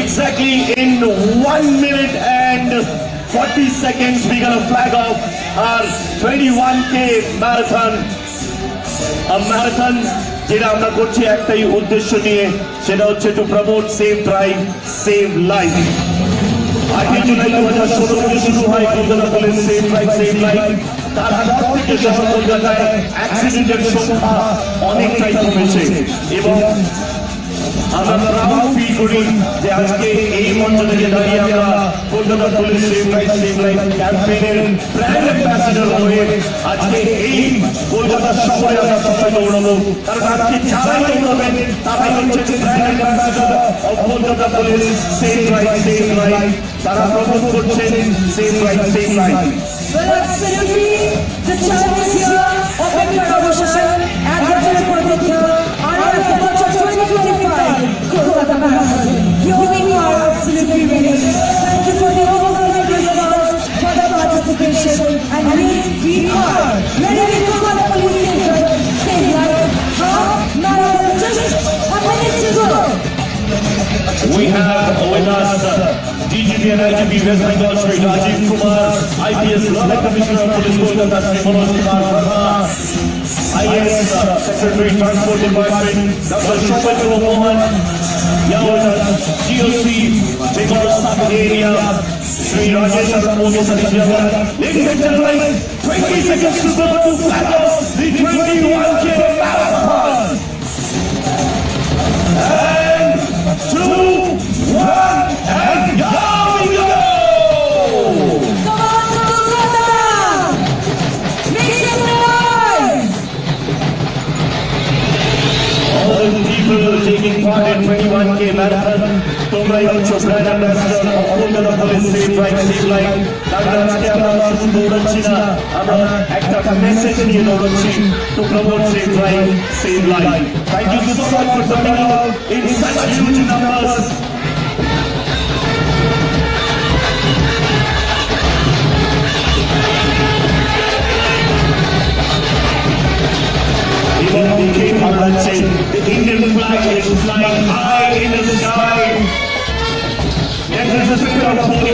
Exactly in 1 minute and 40 seconds, we're going to flag off our 21K marathon. A marathon যেটা আমরা করছি একটাই উদ্দেশ্য নিয়ে, সেটা হচ্ছে to promote safe drive, save life. 8 July 2016 থেকে শুরু হয় Kolkata police save drive save life. তারপর থেকে শহর কলকাতায় অ্যাক্সিডেন্টের সংখ্যা অনেকটাই কমেছে এবং আমরা প্রাউড ফিল করি যে আজকে এই মঞ্চ থেকে দাঁড়িয়ে আমরা Kolkata police save drive save life ক্যাম্পেইনের ব্র্যান্ড অ্যাম্বাসেডর হয়ে আজকে এই কলকাতা শহরে আমরা সবাই দৌড়াবো। কারণ আজকে যারাই দৌড়াবেন তারাই হচ্ছে brand ambassador of Kolkata police save drive save life. তারা প্রমোট করছেন save drive save life. Well, absolutely, the time is here. Open your promotion and get ready for the Annual March 2025 Kolkata Marathon. You are absolutely ready. Thank you for the overwhelming response, for the participation, and we are ready with Kolkata Police Station. Same like half marathon just a minute to go. We have with us DGP and IGP West Bengal Shri Rajiv Kumar, IPS Law Commissioner of Police Kolkata Shri Manoj Kumar Verma, IAS Secretary Transport Department Dr. Shobhit Mohan, GOC Bengal Sub Area Shri Rajesh Modi Sadijavan. Ladies and gentlemen, 20 seconds to go to flag off the 21K marathon. And 2, 1, and down we go! Come on, Kolkata! Make some noise! All the people taking part in 21K marathon, তোমরাই হচ্ছে brand ambassador of Kolkata police save drive save life. কারণ আজকে আমরা শুধু দৌড়াচ্ছি না, আমরা একটা message নিয়ে দৌড়াচ্ছি to promote safe drive, save life. Thank you so much for coming out in such huge numbers. Even the King Haranchin, the Indian flag is flying high in the sky. There is a spirit of holy